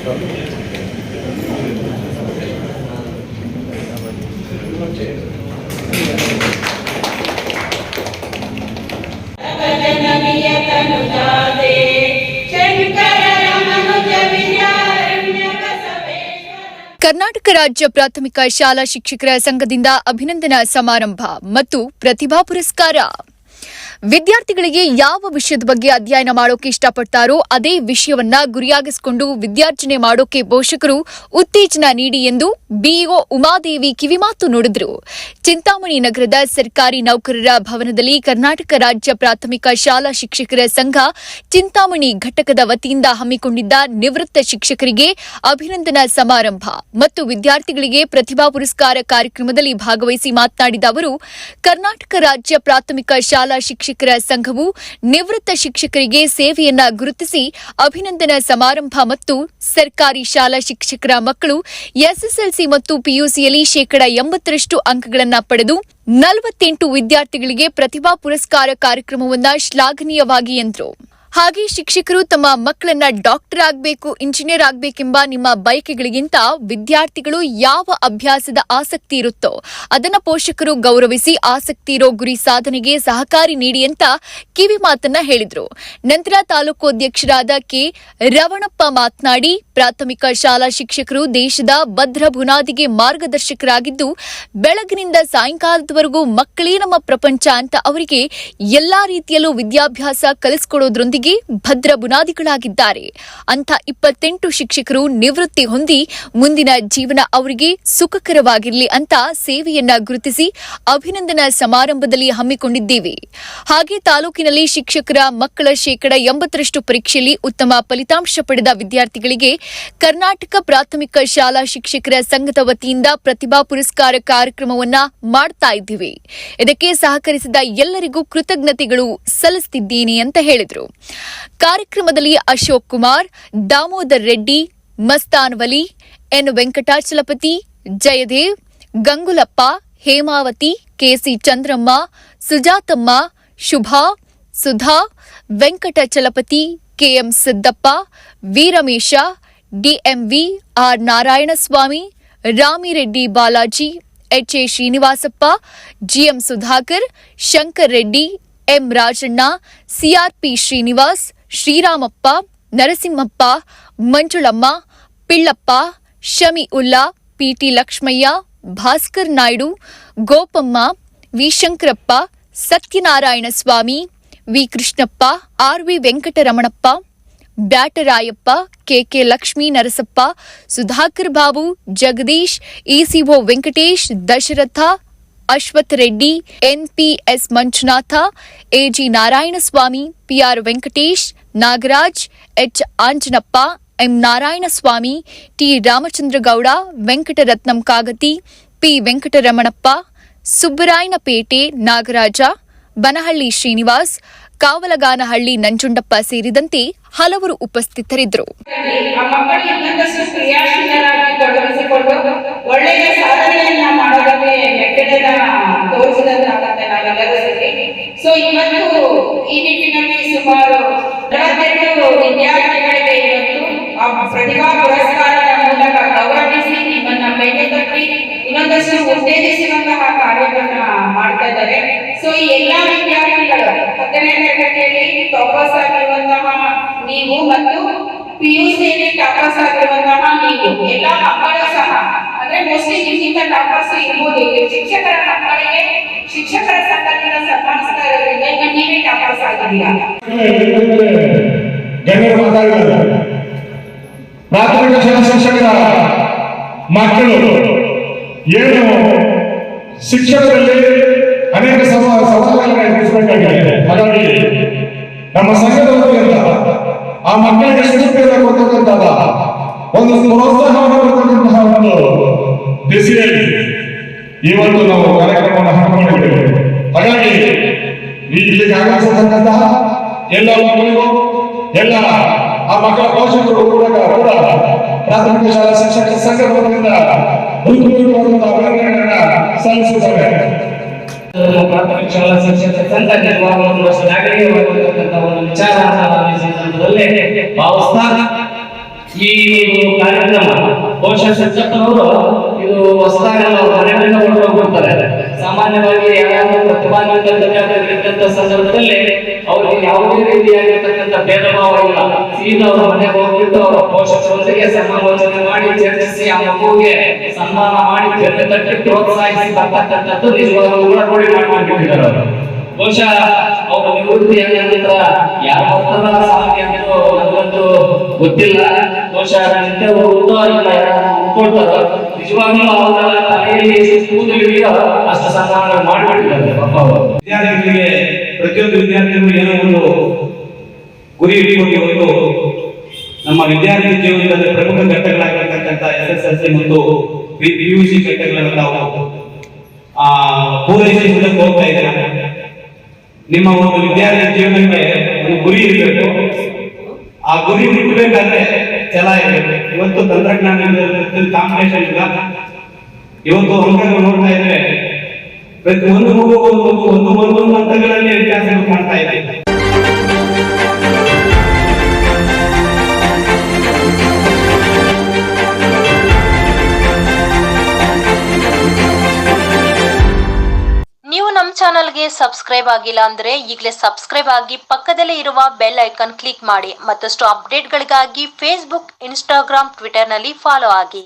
ಕರ್ನಾಟಕ ರಾಜ್ಯ ಪ್ರಾಥಮಿಕ ಶಾಲಾ ಶಿಕ್ಷಕರ ಸಂಘದಿಂದ ಅಭಿನಂದನಾ ಸಮಾರಂಭ ಮತ್ತು ಪ್ರತಿಭಾ ಪುರಸ್ಕಾರ. ವಿದ್ಯಾರ್ಥಿಗಳಿಗೆ ಯಾವ ವಿಷಯದ ಬಗ್ಗೆ ಅಧ್ಯಯನ ಮಾಡೋಕೆ ಇಷ್ಟಪಡ್ತಾರೋ ಅದೇ ವಿಷಯವನ್ನ ಗುರಿಯಾಗಿಸಿಕೊಂಡು ವಿದ್ಯಾರ್ಜನೆ ಮಾಡೋಕೆ ಪೋಷಕರು ಉತ್ತೇಜನ ನೀಡಿ ಎಂದು ಬಿಇಒ ಉಮಾದೇವಿ ಕಿವಿಮಾತು ನುಡಿದರು. ಚಿಂತಾಮಣಿ ನಗರದ ಸರ್ಕಾರಿ ನೌಕರರ ಭವನದಲ್ಲಿ ಕರ್ನಾಟಕ ರಾಜ್ಯ ಪ್ರಾಥಮಿಕ ಶಾಲಾ ಶಿಕ್ಷಕರ ಸಂಘ ಚಿಂತಾಮಣಿ ಘಟಕದ ವತಿಯಿಂದ ಹಮ್ಮಿಕೊಂಡಿದ್ದ ನಿವೃತ್ತ ಶಿಕ್ಷಕರಿಗೆ ಅಭಿನಂದನಾ ಸಮಾರಂಭ ಮತ್ತು ವಿದ್ಯಾರ್ಥಿಗಳಿಗೆ ಪ್ರತಿಭಾ ಪುರಸ್ಕಾರ ಕಾರ್ಯಕ್ರಮದಲ್ಲಿ ಭಾಗವಹಿಸಿ ಮಾತನಾಡಿದ ಅವರು, ಕರ್ನಾಟಕ ರಾಜ್ಯ ಪ್ರಾಥಮಿಕ ಶಾಲಾ ಶಿಕ್ಷಕರ ಸಂಘವು ನಿವೃತ್ತ ಶಿಕ್ಷಕರಿಗೆ ಸೇವೆಯನ್ನ ಗುರುತಿಸಿ ಅಭಿನಂದನಾ ಸಮಾರಂಭ ಮತ್ತು ಸರ್ಕಾರಿ ಶಾಲಾ ಶಿಕ್ಷಕರ ಮಕ್ಕಳು ಎಸ್ಎಸ್ಎಲ್ಸಿ ಮತ್ತು ಪಿಯುಸಿಯಲ್ಲಿ 80% ಅಂಕಗಳನ್ನು ಪಡೆದು 48 ವಿದ್ಯಾರ್ಥಿಗಳಿಗೆ ಪ್ರತಿಭಾ ಪುರಸ್ಕಾರ ಕಾರ್ಯಕ್ರಮವನ್ನು ಶ್ಲಾಘನೀಯವಾಗಿ ಎಂದರು. ಹಾಗೆ ಶಿಕ್ಷಕರು ತಮ್ಮ ಮಕ್ಕಳನ್ನ ಡಾಕ್ಟರ್ ಆಗಬೇಕು, ಇಂಜಿನಿಯರ್ ಆಗಬೇಕೆಂಬ ನಿಮ್ಮ ಬಯಕೆಗಳಿಗಿಂತ ವಿದ್ಯಾರ್ಥಿಗಳು ಯಾವ ಅಭ್ಯಾಸದ ಆಸಕ್ತಿ ಇರುತ್ತೋ ಅದನ್ನ ಪೋಷಕರು ಗೌರವಿಸಿ ಆಸಕ್ತಿ ಇರೋ ಗುರಿ ಸಾಧನೆಗೆ ಸಹಕಾರಿ ನೀಡಿ ಅಂತ ಕಿವಿ ಮಾತನ್ನ ಹೇಳಿದ್ರು. ನಂತರ ತಾಲೂಕು ಅಧ್ಯಕ್ಷರಾದ ಕೆ ರವಣಪ್ಪ ಮಾತನಾಡಿ, ಪ್ರಾಥಮಿಕ ಶಾಲಾ ಶಿಕ್ಷಕರು ದೇಶದ ಭದ್ರ ಬುನಾದಿಗೆ ಮಾರ್ಗದರ್ಶಕರಾಗಿದ್ದು ಬೆಳಗಿನಿಂದ ಸಾಯಂಕಾಲದವರೆಗೂ ಮಕ್ಕಳೇ ನಮ್ಮ ಪ್ರಪಂಚ ಅಂತ ಅವರಿಗೆ ಎಲ್ಲಾ ರೀತಿಯಲ್ಲೂ ವಿದ್ಯಾಭ್ಯಾಸ ಕಲಿಸಿಕೊಡೋದ್ರೊಂದಿಗೆ ಭದ್ರ ಬುನಾದಿಗಳಾಗಿದ್ದಾರೆ. ಅಂಥ 28 ಶಿಕ್ಷಕರು ನಿವೃತ್ತಿ ಹೊಂದಿ ಮುಂದಿನ ಜೀವನ ಅವರಿಗೆ ಸುಖಕರವಾಗಿರಲಿ ಅಂತ ಸೇವೆಯನ್ನ ಗುರುತಿಸಿ ಅಭಿನಂದನಾ ಸಮಾರಂಭದಲ್ಲಿ ಹಮ್ಮಿಕೊಂಡಿದ್ದೇವೆ. ಹಾಗೆ ತಾಲೂಕಿನಲ್ಲಿ ಶಿಕ್ಷಕರ ಮಕ್ಕಳ 80% ಪರೀಕ್ಷೆಯಲ್ಲಿ ಉತ್ತಮ ಫಲಿತಾಂಶ ಪಡೆದ ವಿದ್ಯಾರ್ಥಿಗಳಿಗೆ ಕರ್ನಾಟಕ ಪ್ರಾಥಮಿಕ ಶಾಲಾ ಶಿಕ್ಷಕರ ಸಂಘದ ವತಿಯಿಂದ ಪ್ರತಿಭಾ ಪುರಸ್ಕಾರ ಕಾರ್ಯಕ್ರಮವನ್ನ ಮಾಡ್ತಾ ಇದ್ದೀವಿ. ಇದಕ್ಕೆ ಸಹಕರಿಸಿದ ಎಲ್ಲರಿಗೂ ಕೃತಜ್ಞತೆಗಳು ಸಲ್ಲಿಸುತ್ತಿದ್ದೀನಿ ಅಂತ ಹೇಳಿದರು. ಕಾರ್ಯಕ್ರಮದಲ್ಲಿ Ashok Kumar, Damodar Reddy, Mastan Vali, N Venkatachalapathi, Jayadev, Gangulappa, Hemavathi, KC Chandramma, Sujathamma, Shubha, Sudha, Venkatachalapathi, KM Siddappa, Veeramesha, DMV, R Narayanaswamy, Ramireddy Balaji, HA Srinivasappa, GM Sudhakar, Shankar Reddy, M Rajanna, CRP Srinivas, Sriramappa, Narasimhappa, Manjulamma, Pillappa, Shami Ulla, PT Lakshmaiah, Bhaskar Naidu, Gopamma, V Shankarappa, Satyanarayana Swamy, V Krishnappa, RV Venkataramanappa, Byatarayappa, KK Lakshmi Narasappa, Sudhakar Babu, Jagadish, ECO Venkatesh, Dasharatha, Ashwath Reddy, NPS Manjunatha, AG Narayanaswamy, PR Venkatesh, Nagaraj, H Anjanappa, M Narayanaswamy, T Ramachandragowda, Venkataratnam Kagati, P Venkataramanappa, Subbarayanapete Nagaraja, Banahalli Srinivas, Kavalaganahalli Nanjundappa ಸೇರಿದಂತೆ ಹಲವರು ಉಪಸ್ಥಿತರಿದ್ದರು. ಒಳ್ಳೆಯ ಸಾಧನೆಯನ್ನ ಮಾಡೋದಕ್ಕೆ ಮೆಟ್ಟಡನ್ನ ತೋರಿಸಿದಂತಾಗತ್ತೆ ನಾವೆಲ್ಲರೂ ಸೇರಿ. ಸೊ ಇವತ್ತು ಈ ನಿಟ್ಟಿನಲ್ಲಿ ಸುಮಾರು 42 ವಿದ್ಯಾರ್ಥಿಗಳಿಗೆ ಇವತ್ತು ಪ್ರತಿಭಾ ಪುರಸ್ಕಾರದ ಮೂಲಕ ಗೌರವಿಸಿ ನಿಮ್ಮನ್ನ ಬೆಲೆ ತಟ್ಟಿ ಇನ್ನೊಂದಷ್ಟು ಉತ್ತೇಜಿಸುವಂತಹ ಕಾರ್ಯವನ್ನ ಮಾಡ್ತಾ ಇದ್ದಾರೆ. ಸೊ ಈ ಎಲ್ಲಾ ವಿದ್ಯಾರ್ಥಿಗಳು 10ನೇ ತರಗತಿಯಲ್ಲಿ ಟಾಪರ್ಸ್ ಆಗಿರುವಂತಹ ನೀವು ಮತ್ತು ಪಿಯುಸಿಯಲ್ಲಿ ಟಾಪರ್ಸ್ ಆಗಿರುವಂತಹ ನೀವು ಎಲ್ಲಾ ಮಕ್ಕಳು ಸಹ, ಅಂದ್ರೆ ಮೋಸ್ಟ್ಲಿ ನಿಮ್ಗಿಂತ ಟಾಪರ್ಸ್ ಇರ್ಬೋದು. ಶಿಕ್ಷಕರ ಮಕ್ಕಳಿಗೆ ಶಿಕ್ಷಕರ ಸಂಘದಿಂದ ಸನ್ಮಾನಿಸ್ತಾ ಇರೋದ್ರಿಂದ ಈಗ ನೀವೇ ಟಾಪರ್ಸ್ ಆಗಿದ್ದೀರಾ. ಪ್ರಾಥಮಿಕ ಶಾಲಾ ಶಿಕ್ಷಕರ ಮಕ್ಕಳು ಏನು ಶಿಕ್ಷಣದಲ್ಲಿ ಅನೇಕ ಸವಾಲುಗಳನ್ನು ಎದುರಿಸಬೇಕಾಗಿದೆ. ಹಾಗಾಗಿ ನಮ್ಮ ಸಂಘದ ವತಿಯಿಂದ ಆ ಮಕ್ಕಳಿಗೆ ಶಿಕ್ಷಕರ ಕೊಡ್ತಕ್ಕಂತಹ ಒಂದು ಪ್ರೋತ್ಸಾಹವನ್ನು ಕೊಡ್ತಕ್ಕಂತಹ ಒಂದು ದಿಸೆಯಲ್ಲಿ ಇವತ್ತು ನಾವು ಕಾರ್ಯಕ್ರಮವನ್ನು ಹಮ್ಮಿಕೊಂಡಿದ್ದೇವೆ. ಹಾಗಾಗಿ ಇಲ್ಲಿಗೆ ಆಗಮಿಸತಕ್ಕಂತಹ ಎಲ್ಲ ಮಕ್ಕಳಿಗೂ ಎಲ್ಲ ಆ ಮಕ್ಕಳ ಪೋಷಕರು ಕೂಡ ಪ್ರಾಥಮಿಕ ಶಾಲಾ ಶಿಕ್ಷಕರ ಸಂಘದ ವತಿಯಿಂದ ಅಭಿನಂದನೆಗಳನ್ನು ಸಲ್ಲಿಸುತ್ತೇವೆ. ಪ್ರಾಥಮಿಕ ಶಾಲಾ ಶಿಕ್ಷಕರ ಸಂಘ ನಿರ್ಮಾಣವನ್ನು ಶ್ಲಾಘನೀಯವಾಗಿರತಕ್ಕಂತಹ ಒಂದು ವಿಚಾರ ಸಂದರ್ಭದಲ್ಲಿ ಭಾವಿಸ್ತಾ ಈ ಕಾರ್ಯಕ್ರಮ. ಬಹುಶಃ ಶಿಕ್ಷಕರವರು ಇದು ಹೊಸದಾಗಿ ಮನೆಗಳಿಂದ ಹೊರಟೋಗ್ಬಿಡ್ತಾರೆ. ಸಾಮಾನ್ಯವಾಗಿ ಯಾರಾದ್ರೂ ಪ್ರತಿಭಾನ್ವಿತ ವಿದ್ಯಾರ್ಥಿಗಳಿದ್ದಂತ ಸಂದರ್ಭದಲ್ಲಿ ಅವರಿಗೆ ಯಾವುದೇ ರೀತಿಯಾಗಿರ್ತಕ್ಕಂಥ ಭೇದ ಭಾವ ಇಲ್ಲ. ಸೀದಾ ಅವರ ಮನೆಗೆ ಹೋಗ್ಬಿಟ್ಟು ಅವರ ಪೋಷಕರೊಂದಿಗೆ ಸಮಾಲೋಚನೆ ಮಾಡಿ ಚರ್ಚಿಸಿ ಆ ಮಗುವಿಗೆ ಸನ್ಮಾನ ಮಾಡಿ ಬೆನ್ನು ತಟ್ಟಿ ಪ್ರೋತ್ಸಾಹಿಸಿ ಬರ್ತಕ್ಕಂಥದ್ದು ನಿಜವಾಗ್ಲೂ ಕೂಡ ರೂಢಿ ಮಾಡ್ಕೊಂಡಿದ್ದಾರೆ ಅವರು. ಬಹುಶಃ ಅವರ ನಿವೃತ್ತಿಯಾದ ನಂತರ ಯಾವ ತರ ಸಾಧ್ಯ ಅಂತ ನನಗಂತೂ ಗೊತ್ತಿಲ್ಲ. ಬಹುಶಃ ನಿತ್ಯ ಹೋಗುತ್ತೋ ಇಲ್ಲ ಕೊಡ್ತಾರೋ ನಿಜವಾಗ್ಲೂ ಅವರ ತಲೆಯಲ್ಲಿ ಕೂದಲಿಗೆ ಅಷ್ಟು ಸನ್ಮಾನ ಮಾಡಿಬಿಟ್ಟಿದ್ದಾರೆ ಪಾಪ ಅವರು. ವಿದ್ಯಾರ್ಥಿಗಳಿಗೆ ಪ್ರತಿಯೊಂದು ವಿದ್ಯಾರ್ಥಿಗಳು ಏನೋ ಒಂದು ಗುರಿ ಇಟ್ಟುಕೊಂಡು ಒಂದು ನಮ್ಮ ವಿದ್ಯಾರ್ಥಿ ಜೀವನದಲ್ಲಿ ಪ್ರಮುಖ ಘಟ್ಟಗಳಾಗಿರ್ತಕ್ಕಂಥ SSLC ಮತ್ತು PUC ಘಟ್ಟಗಳನ್ನು ನಾವು ಪೂರೈಸುವುದಕ್ಕೆ ಹೋಗ್ತಾ ಇದ್ದಾರೆ. ನಿಮ್ಮ ಒಂದು ವಿದ್ಯಾರ್ಥಿ ಜೀವನಕ್ಕೆ ಒಂದು ಗುರಿ ಇರಬೇಕು. ಆ ಗುರಿ ಮುಟ್ಟಬೇಕಾದ್ರೆ ಛಲ ಇರಬೇಕು. ಇವತ್ತು ತಂತ್ರಜ್ಞಾನದ ಕಾಂಪಿಟೇಷನ್ ಇಲ್ಲ. ಇವತ್ತು ಅಂಕಗಳು ನೋಡ್ತಾ ಇದ್ರೆ ಪ್ರತಿ ಒಂದು ಮಗು ಒಂದು ಹಂತಗಳಲ್ಲಿ ವ್ಯತ್ಯಾಸಗಳು ಕಾಣ್ತಾ ಇದೆ. ನೀವು ನಮ್ಮ ಚಾನಲ್ಗೆ ಸಬ್ಸ್ಕ್ರೈಬ್ ಆಗಿಲ್ಲ ಅಂದ್ರೆ ಈಗಲೇ ಸಬ್ಸ್ಕ್ರೈಬ್ ಆಗಿ ಪಕ್ಕದಲ್ಲೇ ಇರುವ ಬೆಲ್ ಐಕಾನ್ ಕ್ಲಿಕ್ ಮಾಡಿ. ಮತ್ತಷ್ಟು ಅಪ್ಡೇಟ್ಗಳಿಗಾಗಿ ಫೇಸ್ಬುಕ್, ಇನ್ಸ್ಟಾಗ್ರಾಮ್, ಟ್ವಿಟರ್ನಲ್ಲಿ ಫಾಲೋ ಆಗಿ.